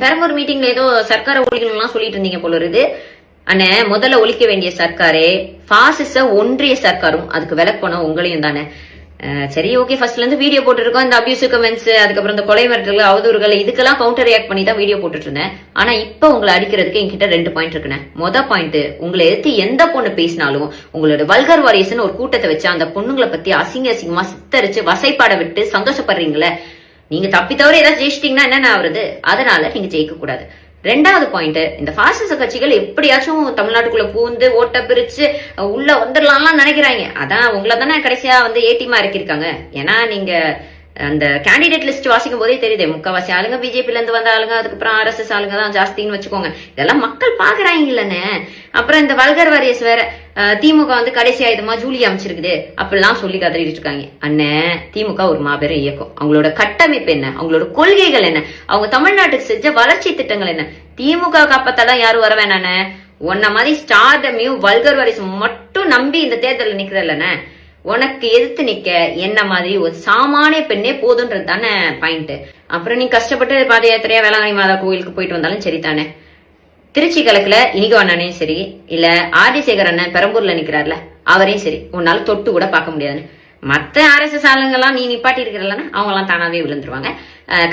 பெரம்பூர் மீட்டிங்ல ஏதோ சர்க்கார ஒழிக்கணும்லாம் சொல்லிட்டு இருந்தீங்க போல இருக்குது. அண்ணே, முதல்ல ஒழிக்க வேண்டிய சர்க்காரே பாசிச ஒன்றிய சர்க்காரும் அதுக்கு விலக்கணும் உங்களையும் தானே. சரி, ஓகே, ஃபர்ஸ்ட்ல இருந்து வீடியோ போட்டுருக்கோம். இந்த அபியூசிவ் கமெண்ட்ஸ், அதுக்கப்புறம் இந்த கொலை மிரட்டல், அவதூறுகள், இதுக்கெல்லாம் கவுண்டர் ரியாக்ட் பண்ணி தான் வீடியோ போட்டுட்டு இருந்தேன். ஆனா இப்ப உங்களை அடிக்கிறதுக்கு என்கிட்ட 2 பாயிண்ட் இருக்குண்ணே. பாயிண்ட், உங்களை எடுத்து எந்த பொண்ணு பேசினாலும் உங்களோட வல்கர் வாரியர்ஸ்னு ஒரு கூட்டத்தை வச்சு அந்த பொண்ணுங்களை பத்தி அசிங்கமா சித்தரிச்சு வசைப்பாட விட்டு சந்தோஷப்படுறீங்களே. நீங்க தப்பி தவிர ஏதாவது ஜெயிச்சிட்டீங்கன்னா என்னென்ன ஆகுறது? அதனால நீங்க ஜெயிக்க கூடாது. 2வது பாயிண்ட், இந்த பாசிச கட்சிகள் எப்படியாச்சும் தமிழ்நாட்டுக்குள்ள பூந்து ஓட்ட பிரிச்சு உள்ள வந்துடலாம்லாம் நினைக்கிறாங்க. அதான் உங்களை தானே கடைசியா ஏடிமா இறக்கிருக்காங்க. ஏன்னா நீங்க அந்த கேண்டிடேட் லிஸ்ட் வாசிக்கும் போதே தெரியுது, முக்காவாசி ஆளுங்க பிஜேபில இருந்து வந்த ஆளுங்க, அதுக்கப்புறம் RSS ஆளுங்க தான் ஜாஸ்தின்னு வச்சுக்கோங்க. இதெல்லாம் மக்கள் பாக்குறாங்க இல்லன்னு. அப்புறம் இந்த வல்கர் வாரியர்ஸ் வேற திமுக கடைசி ஆயுதமா ஜூலி அமைச்சிருக்குது அப்படிலாம் சொல்லி கதறிட்டு இருக்காங்க. அண்ணன், திமுக ஒரு மாபெரும் இயக்கம். அவங்களோட கட்டமைப்பு என்ன, அவங்களோட கொள்கைகள் என்ன, அவங்க தமிழ்நாட்டுக்கு செஞ்ச வளர்ச்சி திட்டங்கள் என்ன? திமுக காப்பத்தெல்லாம் யாரும் வர வேணானே. உன்ன மாதிரி ஸ்டார்டமையும் வல்கர் வாரியர்ஸ் மட்டும் நம்பி இந்த தேர்தலில் நிக்கிறல்லண்ணே. உனக்கு எதிர்த்து நிக்க என்ன மாதிரி ஒரு சாமானிய பெண்ணே போதுன்றது தானே பாயிண்ட். அப்புறம் நீ கஷ்டப்பட்டு பாத யாத்திரையா வேளாங்கண்ணி மாதா கோயிலுக்கு போயிட்டு வந்தாலும் சரி தானே. திருச்சி கலக்குல இனிகோ அண்ணனையும் சரி, இல்ல RD சேகர் அண்ணன் பெரம்பூர்ல நிக்கிறார்ல அவரையும் சரி உன்னால தொட்டு கூட பார்க்க முடியாதுன்னு. மத்த RSS ஆளுங்கெல்லாம் நீ நிப்பாட்டி இருக்கிறல்லன்னா அவங்க எல்லாம் தானாவே விழுந்துருவாங்க.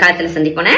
காலத்துல சந்திப்போனே.